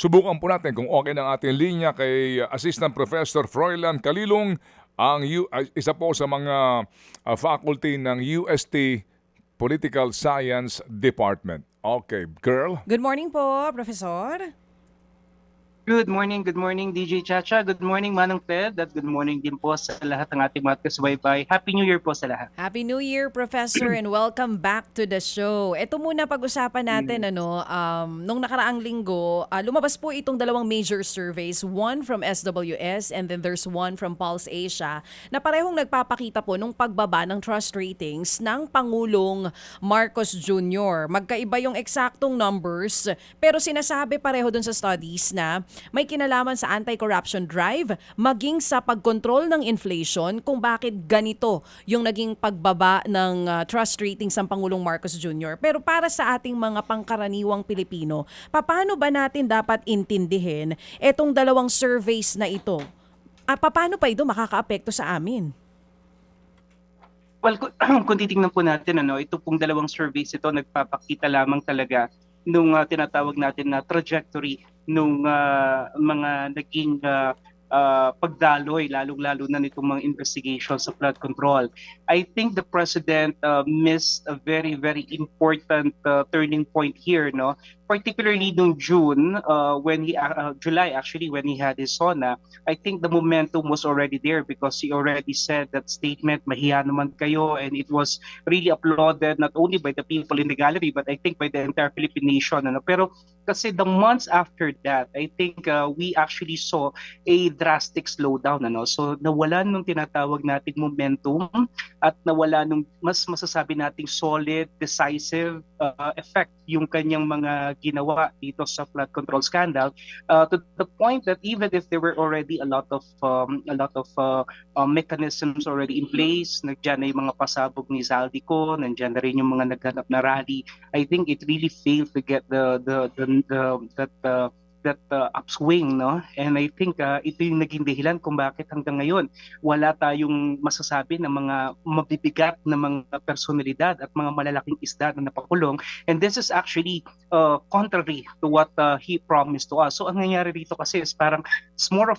Subukan po natin kung okay ng ating linya kay Assistant Professor Froilan Calilong, isa po sa mga faculty ng UST Political Science Department. Okay, girl. Good morning po, Professor. Good morning DJ Chacha, good morning Manong Ted, at good morning din po sa lahat ng ating mga kasubaybay. Happy New Year po sa lahat. Happy New Year, Professor, and welcome back to the show. Ito muna pag-usapan natin, nung nakaraang linggo, lumabas po itong dalawang major surveys, one from SWS and then there's one from Pulse Asia, na parehong nagpapakita po nung pagbaba ng trust ratings ng Pangulong Marcos Jr. Magkaiba yung eksaktong numbers, pero sinasabi pareho dun sa studies na may kinalaman sa anti-corruption drive, maging sa pagkontrol ng inflation kung bakit ganito yung naging pagbaba ng trust ratings ng Pangulong Marcos Jr. Pero para sa ating mga pangkaraniwang Pilipino, paano ba natin dapat intindihin etong dalawang surveys na ito? Paano pa ito makakaapekto sa amin? Well, kung titingnan po natin, ito pong dalawang surveys ito nagpapakita lamang talaga nung tinatawag natin na trajectory nung mga naging pagdaloy, lalong-lalo na nitong mga investigation sa flood control. I think the President missed a very, very important turning point here, no? Particularly noong June, July actually, when he had his SONA, I think the momentum was already there because he already said that statement, mahiya naman kayo, and it was really applauded not only by the people in the gallery, but I think by the entire Philippine nation. Pero kasi the months after that, I think we actually saw a drastic slowdown. So nawalan nung tinatawag nating momentum at nawala nung mas masasabi nating solid, decisive effect yung kanyang mga ginawa dito sa flood control scandal, to the point that even if there were already a lot of mechanisms already in place, nandiyan na yung mga pasabog ni Zaldico, nandiyan na rin yung mga naghanap na rally, I think it really failed to get that upswing, no? And I think ito yung naging dahilan kung bakit hanggang ngayon wala tayong masasabi ng mga mabibigat na mga personalidad at mga malalaking isda na napakulong. And this is actually contrary to what he promised to us. So ang nangyayari dito kasi is parang it's more of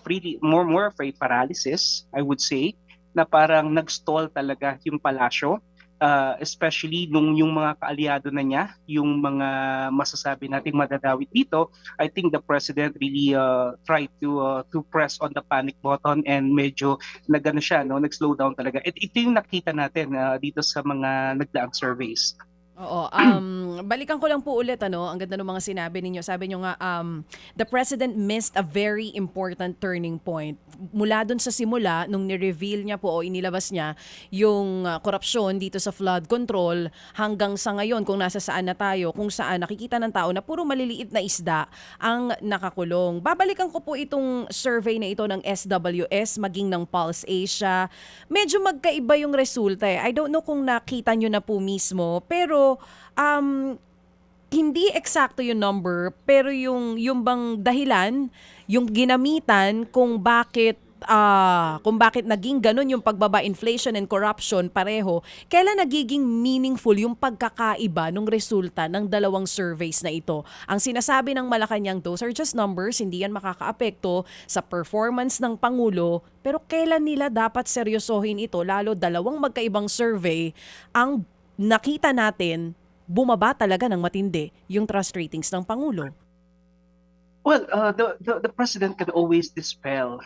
a paralysis, I would say, na parang nag-stall talaga yung palasyo. Especially nung yung mga kaalyado na niya, yung mga masasabi nating madadawit dito, I think the President really tried to press on the panic button and medyo nag-slow down talaga. Ito yung nakita natin dito sa mga nagdaang surveys. Oo, balikan ko lang po ulit, ang ganda ng mga sinabi ninyo. Sabi nyo nga, the President missed a very important turning point. Mula dun sa simula, nung ni-reveal niya po o inilabas niya yung korupsyon dito sa flood control, hanggang sa ngayon, kung nasa saan na tayo, kung saan nakikita ng tao na puro maliliit na isda ang nakakulong. Babalikan ko po itong survey na ito ng SWS, maging ng Pulse Asia. Medyo magkaiba yung resulta eh. I don't know kung nakita nyo na po mismo, pero hindi eksakto yung number, pero yung bang dahilan, yung ginamitan kung bakit naging ganun yung pagbaba, inflation and corruption pareho, kailan nagiging meaningful yung pagkakaiba ng resulta ng dalawang surveys na ito. Ang sinasabi ng Malacanang, those are just numbers, hindi yan makakaapekto sa performance ng Pangulo, pero kailan nila dapat seryosohin ito, lalo dalawang magkaibang survey ang nakita natin bumaba talaga ng matindi yung trust ratings ng Pangulo. Well, the President can always dispel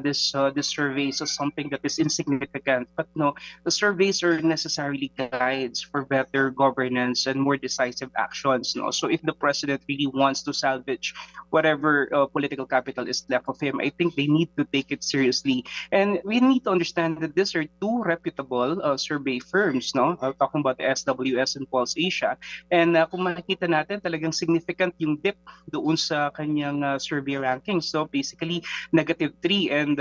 this surveys as something that is insignificant, but no, the surveys are necessarily guides for better governance and more decisive actions. No, so if the President really wants to salvage whatever political capital is left of him, I think they need to take it seriously, and we need to understand that these are two reputable survey firms. No, talking about the SWS and Pulse Asia, and kung makikita natin, talagang significant yung dip doon sa kanyang survey rankings. So basically, -3 and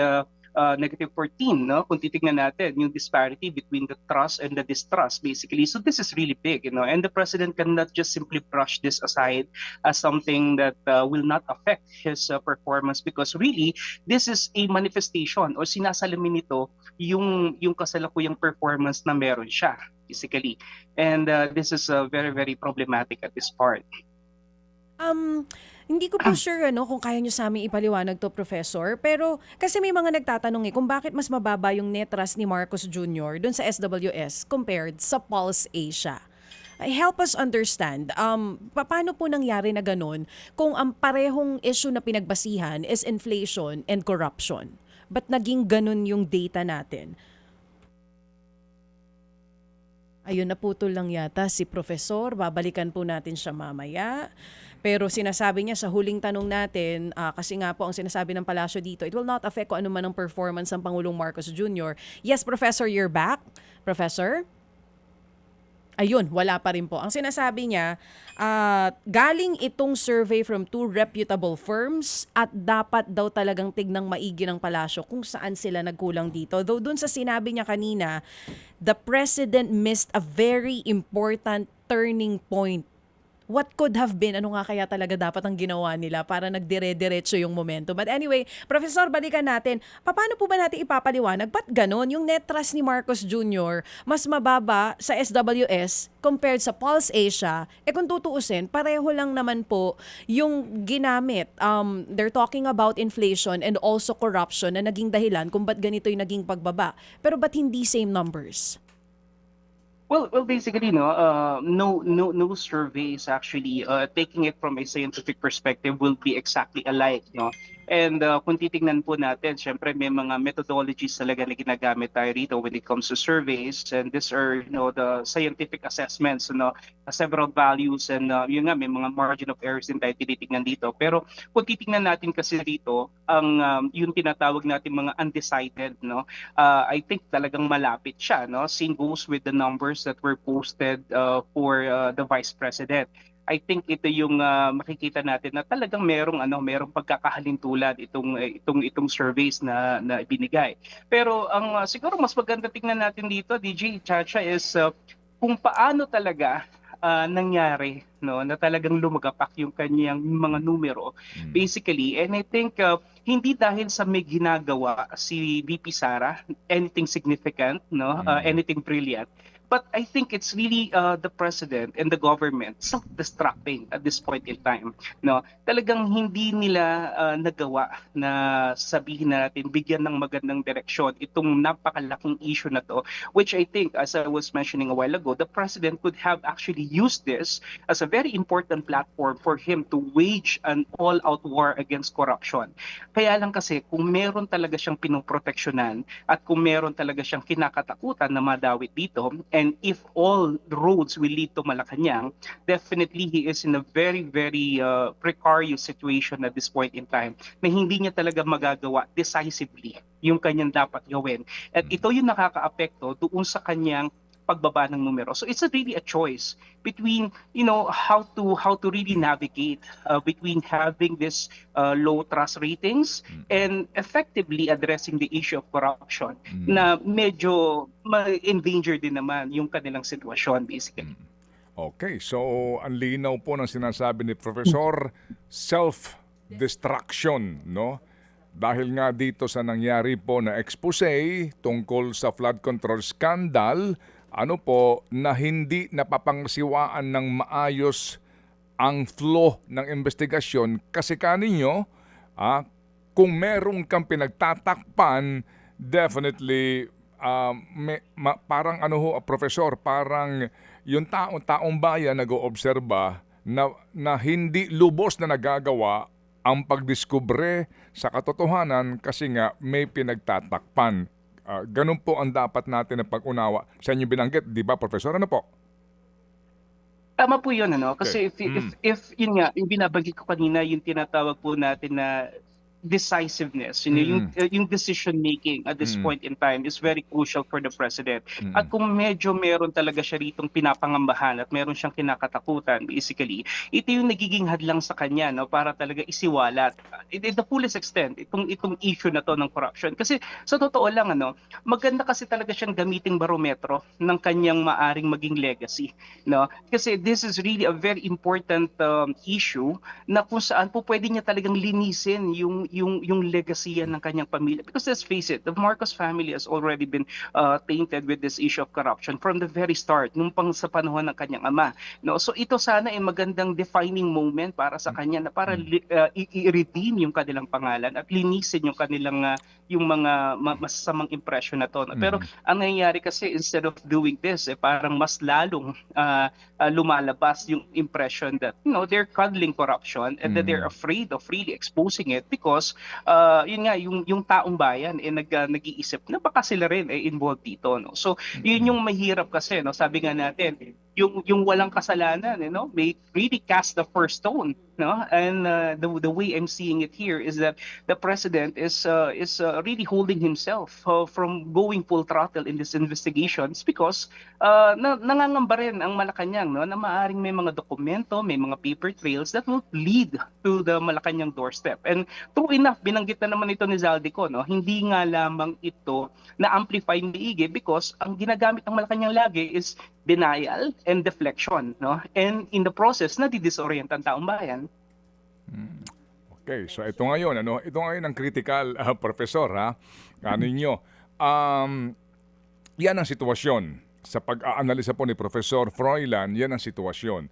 -14, no? Kung titignan natin yung disparity between the trust and the distrust, basically. So this is really big, and the President cannot just simply brush this aside as something that will not affect his performance, because really, this is a manifestation o sinasalamin nito yung kasalukuyang performance na meron siya, basically. And this is very, very problematic at this part. Hindi ko po sure kung kaya nyo sa amin ipaliwanag to, Professor. Pero kasi may mga nagtatanong kung bakit mas mababa yung net trust ni Marcos Jr. dun sa SWS compared sa Pulse Asia. Help us understand, paano po nangyari na ganun kung ang parehong issue na pinagbasihan is inflation and corruption? Ba't naging ganun yung data natin? Ayun, naputol lang yata si Professor. Babalikan po natin siya mamaya. Pero sinasabi niya sa huling tanong natin, kasi nga po ang sinasabi ng palasyo dito, it will not affect kung ano man ang performance ng Pangulong Marcos Jr. Yes, Professor, you're back. Professor? Ayun, wala pa rin po. Ang sinasabi niya, galing itong survey from 2 reputable firms at dapat daw talagang tignang maigi ng palasyo kung saan sila nagkulang dito. Though dun sa sinabi niya kanina, the president missed a very important turning point. What could have been? Ano nga kaya talaga dapat ang ginawa nila para nagdire-diretso yung momentum? But anyway, Professor, balikan natin. Paano po ba natin ipapaliwanag? Ba't ganon? Yung net trust ni Marcos Jr. mas mababa sa SWS compared sa Pulse Asia. Kung tutuusin, pareho lang naman po yung ginamit. They're talking about inflation and also corruption na naging dahilan kung ba't ganito yung naging pagbaba. Pero ba't hindi same numbers? Well, basically, no surveys actually taking it from a scientific perspective will be exactly alike, no. And kung titingnan po natin, syempre may mga methodologies talaga na ginagamit tayo rito when it comes to surveys, and these are, the scientific assessments, several values, and yun nga, may mga margin of errors din tayo tinitingnan dito. Pero kung titingnan natin kasi dito, ang yung tinatawag natin mga undecided, I think talagang malapit siya, no. Same goes with the numbers that were posted for the Vice President. I think ito yung makikita natin na talagang merong pagkakahalintulad itong surveys na ibinigay. Pero ang siguro mas maganda tingnan natin dito, DJ Chacha, is kung paano talaga nangyari, na talagang lumagapak yung kanyang mga numero basically. And I think hindi dahil sa may ginagawa si VP Sara, anything significant, anything brilliant. But I think it's really the president and the government self-destructing at this point in time. No, talagang hindi nila nagawa na sabihin natin, bigyan ng magandang direksyon itong napakalaking issue na to, which I think, as I was mentioning a while ago, the president could have actually used this as a very important platform for him to wage an all-out war against corruption. Kaya lang kasi kung meron talaga siyang pinoproteksyonan at kung meron talaga siyang kinakatakutan na madawit dito, and if all roads will lead to Malacanang, definitely he is in a very, very precarious situation at this point in time na hindi niya talaga magagawa decisively yung kanyang dapat gawin. At ito yung nakakaapekto doon sa kanyang pagbaba ng numero. So it's really a choice between how to really navigate between having this low trust ratings and effectively addressing the issue of corruption na medyo ma-endanger din naman yung kanilang sitwasyon basically. Okay, so ang linaw po ng sinasabi ni Professor, self-destruction, no? Dahil nga dito sa nangyari po na expose tungkol sa flood control scandal, na hindi napapangsiwaan ng maayos ang flow ng investigasyon kasi kaninyo, kung merong kang pinagtatakpan, definitely, parang Professor, parang yung taong bayan nag-oobserba na hindi lubos na nagagawa ang pagdiskubre sa katotohanan kasi nga may pinagtatakpan. Ganun po ang dapat natin na pag-unawa sa inyong binanggit, di ba, Professor? Ano po? Tama po yun, Kasi if yun nga, yung binabanggit ko kanina, yung tinatawag po natin na decisiveness, yung decision making at this point in time is very crucial for the president. At kung medyo meron talaga siya ritong pinapangambahan at meron siyang kinakatakutan, basically, ito yung nagiging hadlang sa kanya, para talaga isiwalat in the fullest extent itong issue na to ng corruption. Kasi sa totoo lang, maganda kasi talaga siyang gamiting barometro ng kanyang maaring maging legacy, Kasi this is really a very important issue na kung saan po pwede niya talagang linisin yung legacy ng kanyang pamilya. Because let's face it, the Marcos family has already been tainted with this issue of corruption from the very start, nung pang sa panahon ng kanyang ama. No, so ito sana ay magandang defining moment para sa kanya na para i-redeem yung kanilang pangalan at linisin yung kanilang yung mga masasamang impression na to. No? Pero ang nangyayari kasi, instead of doing this, parang mas lalong lumalabas yung impression that they're cuddling corruption and that they're afraid of really exposing it because yun nga yung taong bayan nag-iisip na baka sila rin ay involved dito. No? So yun yung mahirap kasi, no? Sabi nga natin, yung walang kasalanan, may really cast the first stone, no? And the way I'm seeing it here is that the president is really holding himself from going full throttle in these investigations because nangangamba rin ang Malacanang, no, na maaring may mga dokumento, may mga paper trails that will lead to the Malacanang doorstep. And true enough, binanggit na naman ito ni Zaldico, no, hindi nga lamang ito na amplify ni Ige because ang ginagamit ng Malacanang lagi is denial and deflection, no? And in the process, nadidisorient ang taong bayan. Okay, so ito ngayon, ito ngayon ang critical, professor, ha? Ninyo. Yan ang sitwasyon. Sa pag-aanalisa po ni Professor Froilan, yan ang sitwasyon.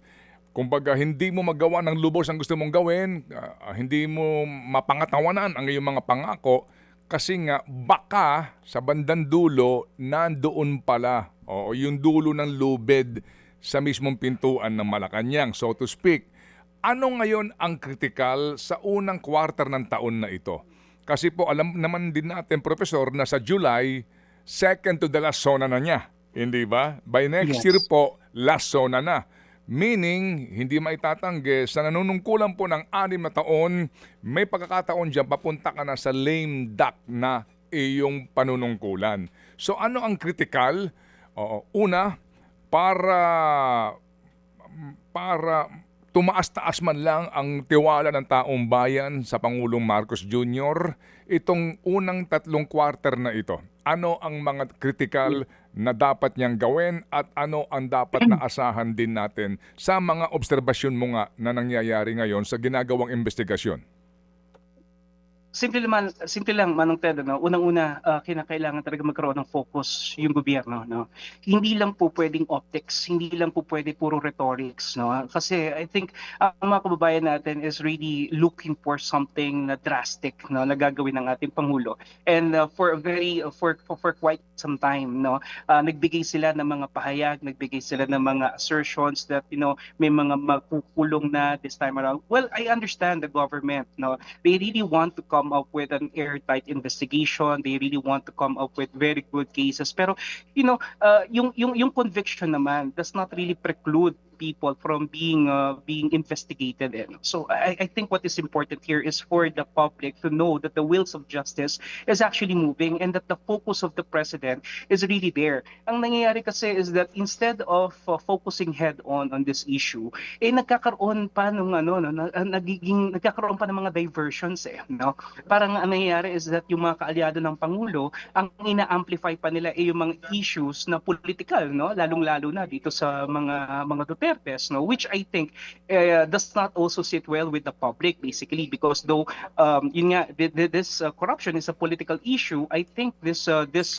Kumbaga, hindi mo magawa ng lubos ang gusto mong gawin, hindi mo mapangatawanan ang iyong mga pangako, kasi nga baka sa bandang dulo, nandoon pala, o yung dulo ng lubid sa mismong pintuan ng Malacanang, so to speak. Ano ngayon ang kritikal sa unang quarter ng taon na ito? Kasi po alam naman din natin, Professor, na sa July, second to the last zona na niya. Hindi ba? By next year po, last zona na. Meaning, hindi maitatanggi, sa nanunungkulan po ng 6 na taon, may pagkakataon dyan, papunta ka na sa lame duck na iyong panunungkulan. So ano ang kritikal? Una, para tumaas-taas man lang ang tiwala ng taong bayan sa Pangulong Marcos Jr., itong unang 3 quarter na ito, ano ang mga kritikal na dapat niyang gawin at ano ang dapat na asahan din natin sa mga obserbasyon mo nga na nangyayari ngayon sa ginagawang investigasyon? Simple lang, Manong Ted, no? Unang-una, kinakailangan talaga magkaroon ng focus yung gobyerno, no? Hindi lang po pwedeng optics, hindi lang po pwede puro rhetorics, no? Kasi I think ang mga kababayan natin is really looking for something na drastic, no, na gagawin ng ating pangulo. And for quite some time, no, nagbigay sila ng mga pahayag, nagbigay sila ng mga assertions that may mga magkukulong na this time around. Well, I understand the government, no. They really want to come up with an airtight investigation. They really want to come up with very good cases. Pero yung conviction naman does not really preclude people from being investigated. So I think what is important here is for the public to know that the wheels of justice is actually moving and that the focus of the president is really there. Ang nangyayari kasi is that instead of focusing head on this issue, nagkakaroon pa nagkakaroon pa ng mga diversions, no? Parang ang nangyayari is that yung mga kaalyado ng pangulo, ang ina-amplify pa nila yung mga issues na political, no? Lalong-lalo na dito sa mga Dutertes, no, which I think does not also sit well with the public, basically, because though this corruption is a political issue, I think this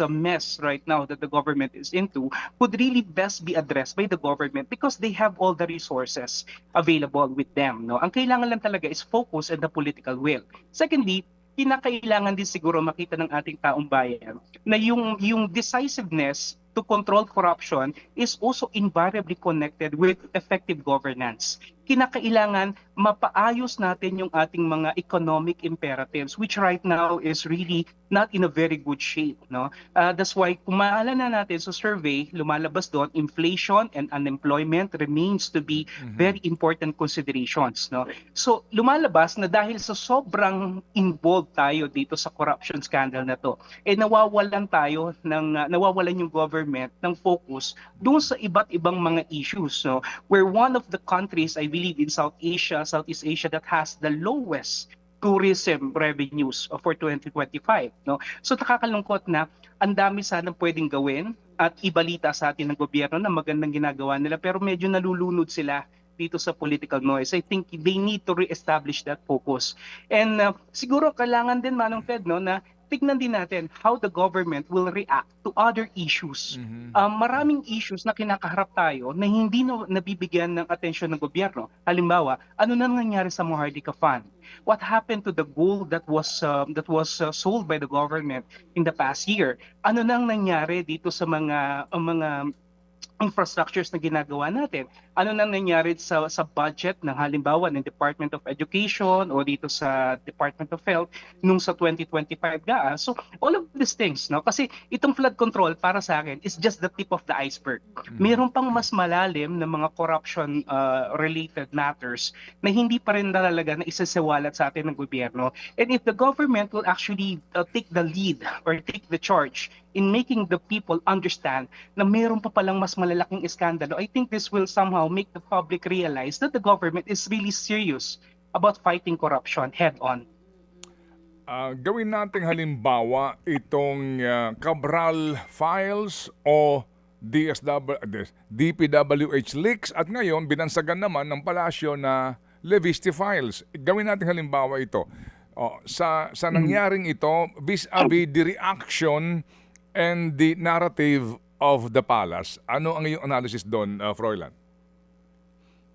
mess right now that the government is into could really best be addressed by the government because they have all the resources available with them, no. Ang kailangan lang talaga is focus and the political will. Secondly, kinakailangan din siguro makita ng ating taong bayan na yung decisiveness to control corruption is also invariably connected with effective governance. Kinakailangan mapaayos natin yung ating mga economic imperatives, which right now is really not in a very good shape, no? That's why kung maalala natin sa survey, lumalabas doon, inflation and unemployment remains to be very important considerations, no? So lumalabas na dahil sa sobrang involved tayo dito sa corruption scandal na to, nawawalan yung government ng focus doon sa iba't ibang mga issues, no? We're one of the countries, I believe, in Southeast Asia that has the lowest tourism revenues for 2025, no? So nakakalungkot na ang dami sanang pwedeng gawin at ibalita sa atin ng gobyerno na magandang ginagawa nila pero medyo nalulunod sila dito sa political noise. I think they need to re-establish that focus. And siguro kailangan din, Manong Ted, no, na tignan din natin how the government will react to other issues. Maraming issues na kinakaharap tayo na hindi nabibigyan ng atensyon ng gobyerno. Halimbawa, ano na nangyari sa Maharlika Fund? What happened to the gold that was sold by the government in the past year? Ano nang nangyari dito sa mga infrastructures na ginagawa natin? Ano nang nangyari sa budget ng halimbawa ng Department of Education o dito sa Department of Health nung sa 2025 gaan? So all of these things, no? Kasi itong flood control para sa akin is just the tip of the iceberg. Meron pang mas malalim na mga corruption related matters na hindi pa rin talaga na isasawalat sa atin ng gobyerno. And if the government will actually take the lead or take the charge in making the people understand na meron pa palang mas malalaking iskandalo, I think this will somehow make the public realize that the government is really serious about fighting corruption head-on. Gawin nating halimbawa itong Cabral Files o DPWH leaks at ngayon binansagan naman ng palasyo na Leviste Files. Gawin nating halimbawa ito. Sa nangyaring ito vis-a-vis the reaction and the narrative of the palace. Ano ang iyong analysis doon, Froilan?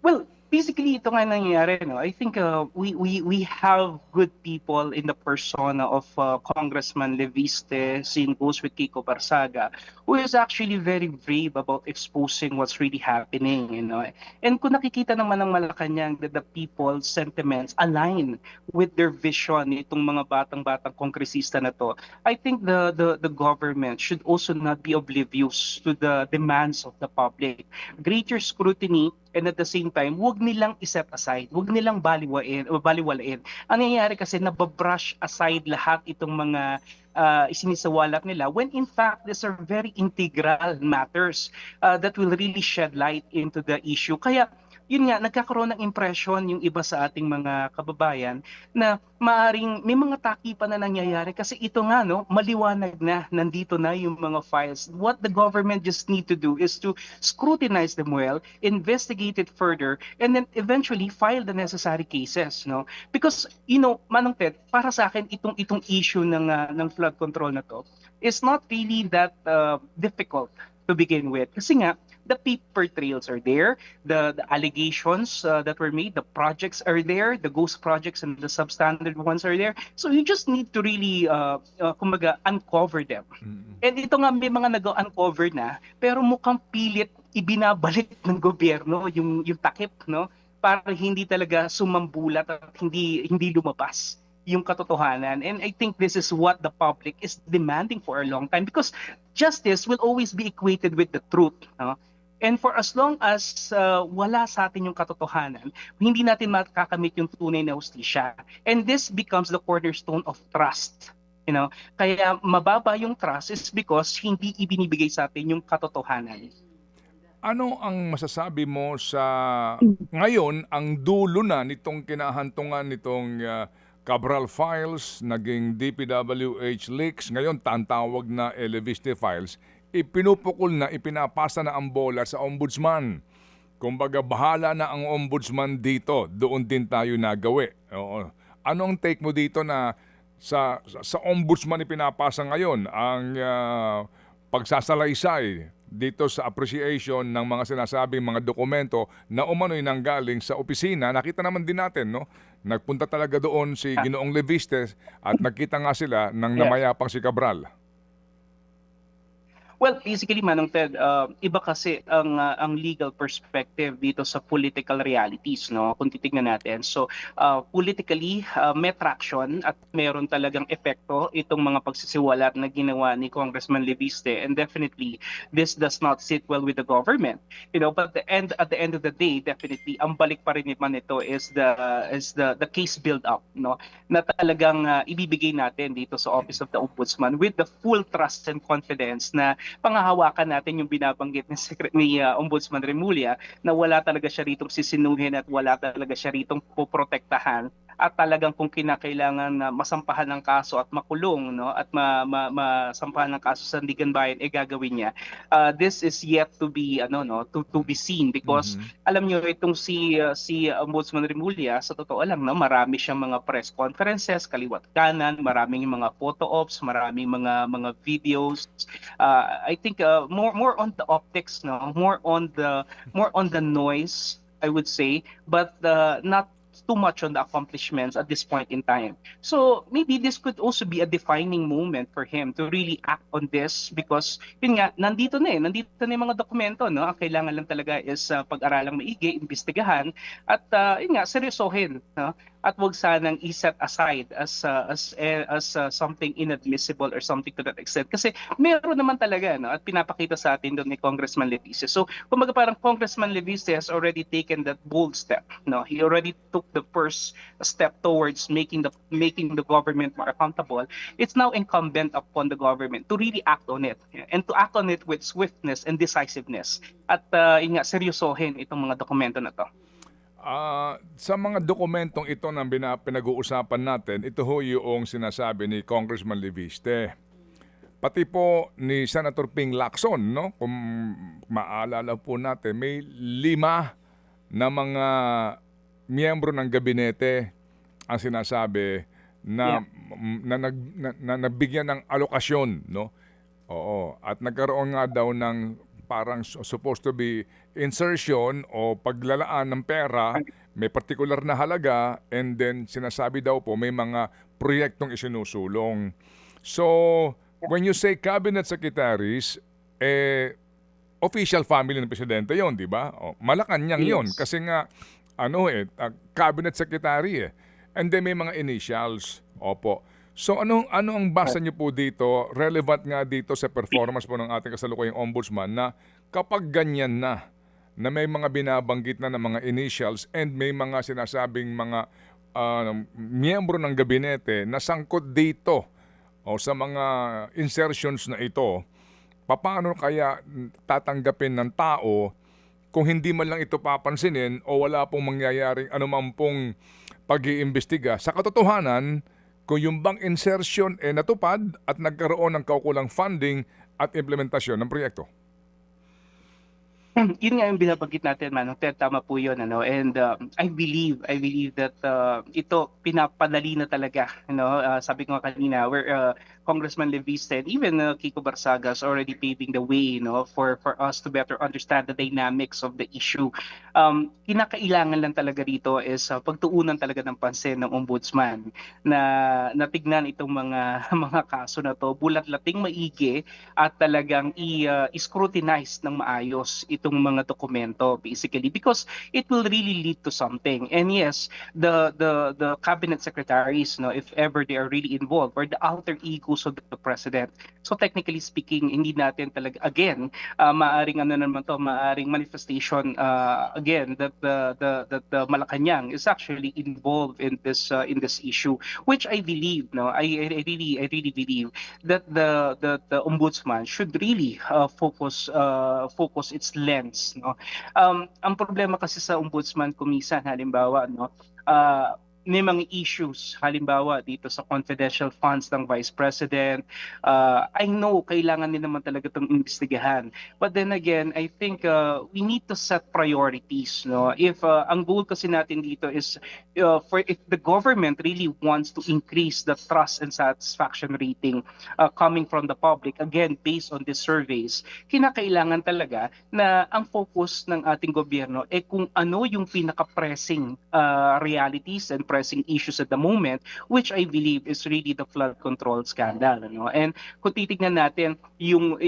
Well, basically ito nga nangyayari, no. I think we have good people in the persona of Congressman Leviste, same goes with Kiko Barsaga, who is actually very brave about exposing what's really happening, you know. And kung nakikita naman ng Malacanang that the people's sentiments align with their vision itong mga batang-batang kongresista na to, I think the government should also not be oblivious to the demands of the public. Greater scrutiny, and at the same time, huwag nilang iset aside, huwag nilang baliwalain. Ang nangyayari kasi nababrush aside lahat itong mga isinisawalat nila when in fact these are very integral matters that will really shed light into the issue. Kaya yun nga, nagkakaroon ng impression yung iba sa ating mga kababayan na maaring may mga takipan na nangyayari kasi ito nga, no, maliwanag na, nandito na yung mga files. What the government just need to do is to scrutinize them well, investigate it further, and then eventually file the necessary cases, no? Because, you know, Manong Ted, para sa akin itong issue ng flood control na to is not really that difficult to begin with. Kasi nga, the paper trails are there, the allegations that were made, the projects are there, the ghost projects and the substandard ones are there. So you just need to really, kumaga, uncover them. And ito nga, may mga nag-uncover na, pero mukhang pilit ibinabalik ng gobyerno yung takip, no? Para hindi talaga sumambulat at hindi lumabas yung katotohanan. And I think this is what the public is demanding for a long time because justice will always be equated with the truth, no? And for as long as wala sa atin yung katotohanan, hindi natin makakamit yung tunay na hustisya. And this becomes the cornerstone of trust. You know, kaya mababa yung trust is because hindi ibinibigay sa atin yung katotohanan. Ano ang masasabi mo sa ngayon ang dulo na nitong kinahantungan nitong Cabral Files, naging DPWH leaks, ngayon tantawag na Leviste Files, ipinupukol na, ipinapasa na ang bola sa ombudsman. Kumbaga, bahala na ang ombudsman dito. Doon din tayo nagawi. Oo. Anong take mo dito na sa ombudsman ipinapasa ngayon ang pagsasalaysay dito sa appreciation ng mga sinasabing mga dokumento na umano'y nanggaling sa opisina? Nakita naman din natin, no? Nagpunta talaga doon si Ginoong Leviste at nagkita nga sila ng namayapang si Cabral. Well, basically, Manong Ted, iba kasi ang legal perspective dito sa political realities, no? Kung titignan natin. So, politically, may traction at meron talagang epekto itong mga pagsisiwalat na ginawa ni Congressman Leviste. And definitely, this does not sit well with the government. You know, but at the end of the day, definitely, ang balik pa rin naman ito is the case build up, no? Na talagang ibibigay natin dito sa Office of the Ombudsman with the full trust and confidence na pangahawakan natin yung binabanggit ni Ombudsman Remulla na wala talaga siya ritong sisinuhin at wala talaga siya ritong poprotektahan at talagang kung kinakailangan na masampahan ng kaso at makulong, no, at masampahan ng kaso sa Sandigan Bayan, gagawin niya. This is yet to be to be seen, because Mhm. alam niyo itong si Ombudsman Remulla, sa totoo lang, no, marami siyang mga press conferences kaliwat kanan, maraming mga photo ops, maraming mga videos. I think more on the optics, no, more on the noise, I would say, but not too much on the accomplishments at this point in time. So maybe this could also be a defining moment for him to really act on this, because yun nga, nandito na yung mga dokumento, no? Ang kailangan lang talaga is pag-aralang maigi, imbestigahan, at yun nga, seryosohin, no? At wag sanang i-set aside as something inadmissible or something to that extent, kasi meron naman talaga, no, at pinapakita sa atin doon ni Congressman Levice. So kumbaga parang Congressman Levice has already taken that bold step, no, he already took the first step towards making the government more accountable. It's now incumbent upon the government to really act on it, and to act on it with swiftness and decisiveness, at yun nga, seryosohin itong mga dokumento na to. Sa mga dokumentong ito na pinag-uusapan natin, ito ho yung sinasabi ni Congressman Leviste. Pati po ni Senator Ping Lacson, no? Kung maalala po natin, may 5 na mga miyembro ng gabinete ang sinasabi na, na nabigyan ng alokasyon, no? Oo, at nagkaroon nga daw ng parang supposed to be insertion o paglalaan ng pera, may particular na halaga, and then sinasabi daw po may mga proyektong isinusulong. So, when you say cabinet secretaries, official family ng presidente yon, di ba? O, Malacanang yon, Yes. kasi nga cabinet secretary eh. And then may mga initials. Opo. So ano ang basa niyo po dito, relevant nga dito sa performance po ng ating kasalukuyang ombudsman, na kapag ganyan na may mga binabanggit na ng mga initials and may mga sinasabing mga miyembro ng gabinete na sangkot dito o sa mga insertions na ito, paano kaya tatanggapin ng tao kung hindi man lang ito papansinin o wala pong mangyayaring anuman pong pag-iimbestiga? Sa katotohanan, kung yung bang insertion natupad at nagkaroon ng kaukulang funding at implementasyon ng proyekto. Yun nga yung binabanggit natin, Manong Ted, tama po yun, ano, and I believe that ito pinapadali na talaga, sabi ko nga kanina, where Congressman Levice said, even Kiko Barsaga is already paving the way, for us to better understand the dynamics of the issue. Kinakailangan lang talaga rito is pagtuunan talaga ng pansin ng ombudsman na natignan itong mga mga kaso na to, bulat-lating maigi, at talagang i-scrutinize ng maayos itong mga dokumento, basically, because it will really lead to something. And yes, the cabinet secretaries, if ever they are really involved, or the alter egos of the president. So technically speaking, hindi natin talaga, again, maaring maaring manifestation again that the Malacanang is actually involved in this issue, which I believe, I really believe that the ombudsman should really focus its lens, ang problema kasi sa ombudsman kumisan, halimbawa, may mga issues, halimbawa dito sa confidential funds ng Vice President. I know kailangan din naman talaga itong investigahan, but then again, I think we need to set priorities, if ang goal kasi natin dito is if the government really wants to increase the trust and satisfaction rating coming from the public, again based on these surveys, kinakailangan talaga na ang focus ng ating gobyerno kung ano yung pinaka-pressing realities and pressing issues at the moment, which I believe is really the flood control scandal, and kung titignan natin yung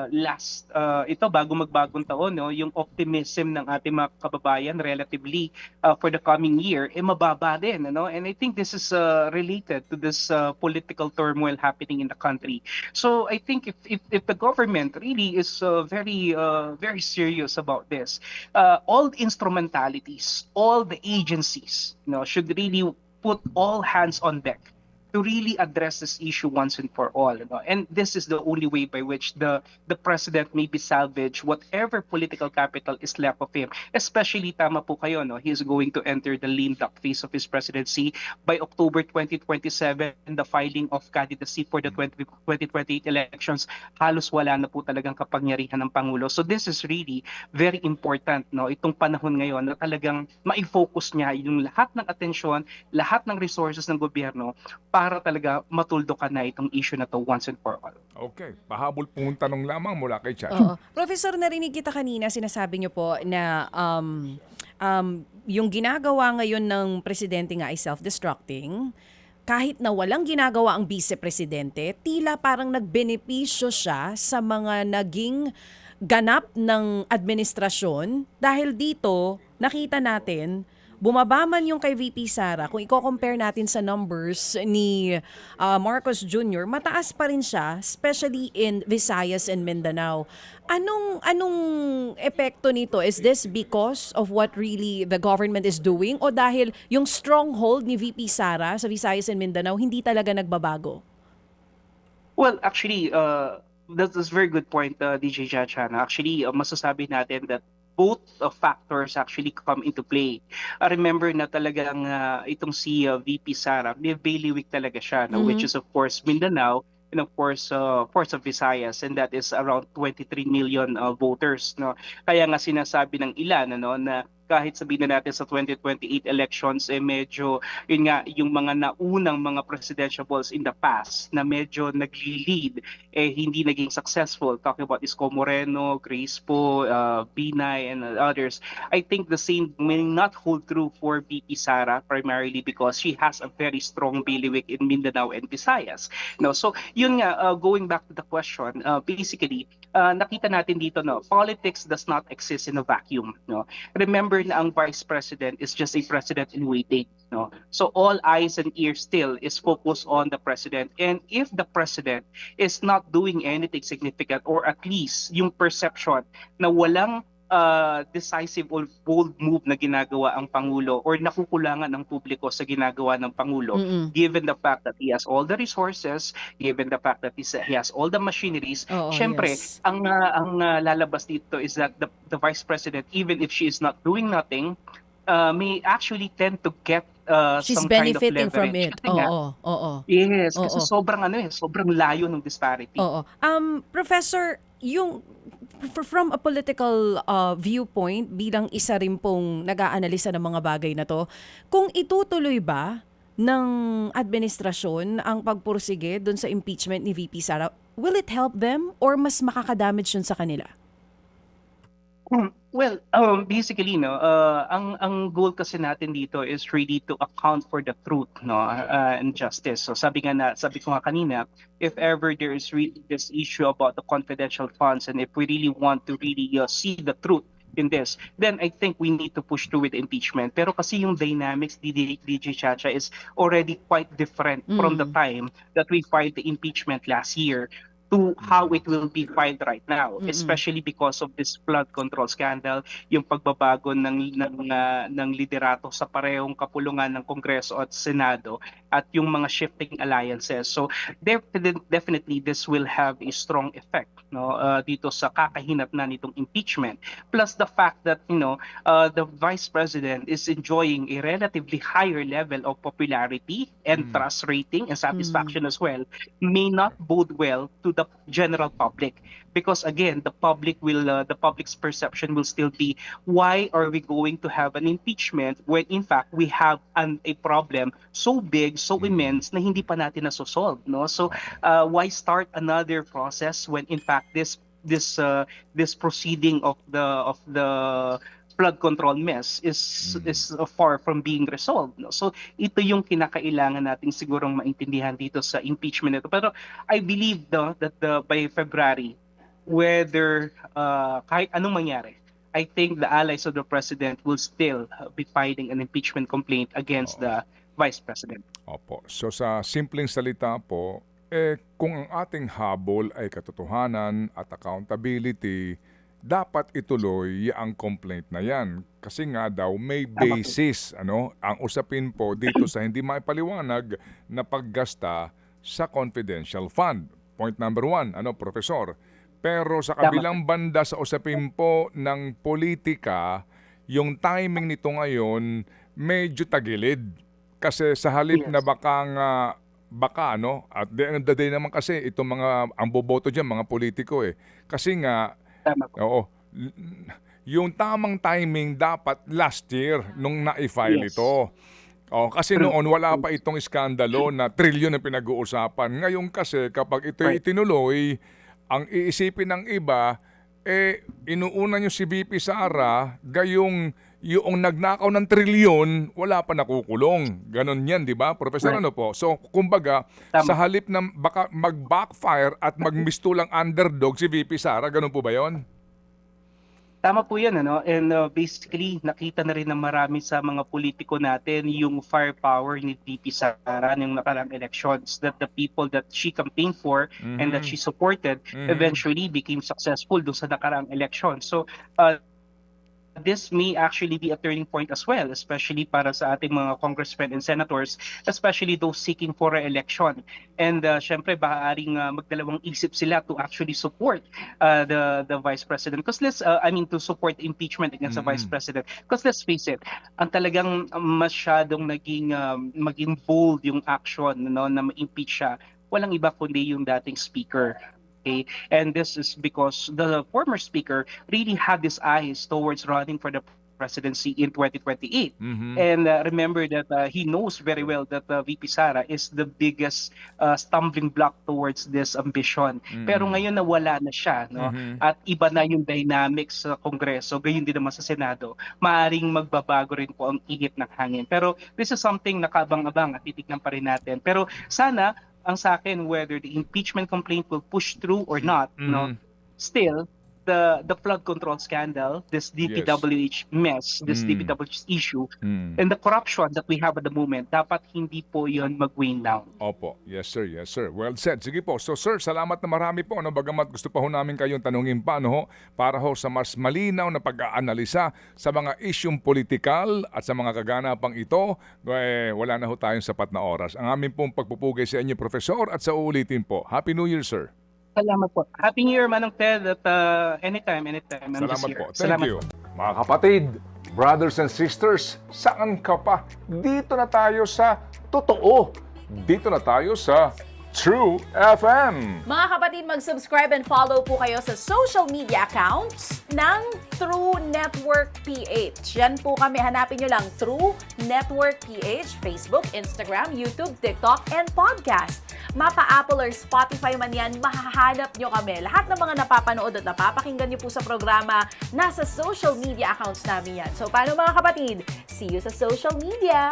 last ito bago magbagong taon, yung optimism ng ating mga kababayan relatively for the coming year mababa din, and I think this is related to this political turmoil happening in the country. So I think if the government really is very serious about this, all the instrumentalities, all the agencies, should really put all hands on deck to really address this issue once and for all. And this is the only way by which the president may be salvage whatever political capital is left of him. Especially, tama po kayo, he is going to enter the lame duck phase of his presidency. By October 2027, the filing of candidacy for the 2028 elections, halos wala na po talagang kapangyarihan ng Pangulo. So this is really very important, itong panahon ngayon na talagang ma-focus niya yung lahat ng atensyon, lahat ng resources ng gobyerno para talaga matuldukan na itong issue na to once and for all. Okay, pahabol pong tanong lamang mula kay Chacha. Oo. Professor, narinig kita kanina, sinasabi niyo po na yung ginagawa ngayon ng presidente nga ay self-destructing. Kahit na walang ginagawa ang vice-presidente, tila parang nagbenepisyo siya sa mga naging ganap ng administrasyon dahil dito nakita natin bumaba man yung kay VP Sara, kung i-compare natin sa numbers ni Marcos Jr., mataas pa rin siya, especially in Visayas and Mindanao. Anong epekto nito? Is this because of what really the government is doing o dahil yung stronghold ni VP Sara sa Visayas and Mindanao hindi talaga nagbabago? Well, actually, that's a very good point, DJ Chacha. Actually, masasabi natin that both factors actually come into play. Remember na talagang itong si VP Sara, may bailiwick talaga siya, which is of course Mindanao and of course parts of Visayas, and that is around 23 million voters. Kaya nga sinasabi ng ilan na kahit sabihin na natin sa 2028 elections, medyo, yun nga, yung mga naunang mga presidential balls in the past na medyo nag-lead, hindi naging successful. Talking about Isko Moreno, Grace Po, Binay, and others. I think the same may not hold true for VP Sara, primarily because she has a very strong bailiwick in Mindanao and Visayas. So, yun nga, going back to the question, basically, nakita natin dito, politics does not exist in a vacuum. Remember na ang vice president is just a president in waiting. So all eyes and ears still is focused on the president. And if the president is not doing anything significant, or at least yung perception na walang decisive or bold move na ginagawa ang Pangulo or nakukulangan ng publiko sa ginagawa ng Pangulo, given the fact that he has all the resources, given the fact that he has all the machineries, syempre, yes. ang lalabas dito is that the vice president, even if she is not doing nothing, may actually tend to get She's some kind of benefiting from leverage. it. Kasi nga, yes, kasi sobrang layo ng disparity. Professor, yung from a political viewpoint, bilang isa rin pong nag-aanalisa ng mga bagay na to, kung itutuloy ba ng administrasyon ang pagpursige doon sa impeachment ni VP Sara, will it help them or mas makakadamage yun sa kanila? Well, basically, ang goal kasi natin dito is really to account for the truth, and justice. So sabi ko nga kanina, if ever there is really this issue about the confidential funds, and if we really want to really see the truth in this, then I think we need to push through with impeachment. Pero kasi yung dynamics, DJ Chacha, is already quite different from the time that we filed the impeachment last year to how it will be filed right now, especially because of this flood control scandal, yung pagbabago ng liderato sa parehong kapulungan ng Kongreso at Senado, at yung mga shifting alliances. So definitely this will have a strong effect dito sa kakahinat na nitong impeachment. Plus the fact that the Vice President is enjoying a relatively higher level of popularity and trust rating and satisfaction as well, may not bode well to the general public, because again the public's perception will still be, why are we going to have an impeachment when in fact we have a problem so big, so immense na hindi pa natin nasosolve, So why start another process when in fact this proceeding of the flood control mess is far from being resolved. So ito yung kinakailangan nating sigurong maintindihan dito sa impeachment nito. Pero I believe that by February, whether kahit anong mangyari, I think the allies of the president will still be filing an impeachment complaint against the vice president. Opo. So sa simpleng salita po, kung ang ating habol ay katotohanan at accountability, dapat ituloy ang complaint na yan. Kasi nga daw may basis ang usapin po dito sa hindi maipaliwanag na paggasta sa confidential fund. Point number 1, Professor. Pero sa kabilang banda sa usapin po ng politika, yung timing nito ngayon medyo tagilid. Kasi sa halip na baka at the end of the day naman kasi itong ang boboto diyan mga politiko kasi nga yung tamang timing dapat last year nung na-file ito. Kasi noon wala pa itong iskandalo na trilyon ang pinag-uusapan. Ngayon kasi kapag ito itinuloy, ang iisipin ng iba inuuna nyo si VP Sara, gayong yung nagnakaw ng trilyon, wala pa nakukulong. Ganon yan, di ba? Professor, po? So, kumbaga, sa halip na baka mag-backfire at magmistulang underdog si VP Sara, ganon po ba yon? Tama po yan, and basically nakita na rin ng marami sa mga politiko natin yung firepower ni VP Sara ng nakarang elections, that the people that she campaigned for and that she supported eventually became successful doon sa nakarang election. So this may actually be a turning point as well, especially para sa ating mga congressmen and senators, especially those seeking for re-election. And syempre, maaaring magdalawang isip sila to actually support the Vice President. Because to support impeachment against the Vice President. Because let's face it, ang talagang masyadong maging bold yung action na ma-impeach siya, walang iba kundi yung dating speaker. Okay? And this is because the former speaker really had his eyes towards running for the presidency in 2028. And remember that he knows very well that VP Sara is the biggest stumbling block towards this ambition. Pero ngayon nawala na siya, at iba na yung dynamics sa Kongreso, gayon din naman sa Senado, maaring magbabago rin po ang ihip ng hangin. Pero this is something na kabang-abang at titignan pa rin natin. Pero sana, ang sa akin, whether the impeachment complaint will push through or not, still, the flood control scandal, this DPWH mess, this DPWH issue, and the corruption that we have at the moment, dapat hindi po yon mag-wane down. Opo. Yes, sir. Yes, sir. Well said. Sige po. So, sir, salamat na marami po. Bagamat gusto pa ho namin kayong tanungin pa, para ho sa mas malinaw na pag-aanalisa sa mga isyong politikal at sa mga kaganapang ito, wala na ho tayong sapat na oras. Ang aming pong pagpupugay sa inyo, Professor, at sa uulitin po. Happy New Year, sir. Salamat po. Happy New Year, Manong Ted, at anytime. I'm Salamat just here. po. Thank you. Mga kapatid, brothers and sisters, saan ka pa? Dito na tayo sa totoo. Dito na tayo sa True FM. Mga kapatid, mag-subscribe and follow po kayo sa social media accounts ng True Network PH. Yan po kami, hanapin nyo lang True Network PH, Facebook, Instagram, YouTube, TikTok, and podcast. Mapa Apple or Spotify man yan, mahahanap nyo kami. Lahat ng mga napapanood at napapakinggan nyo po sa programa, nasa social media accounts namin yan. So paano mga kapatid? See you sa social media!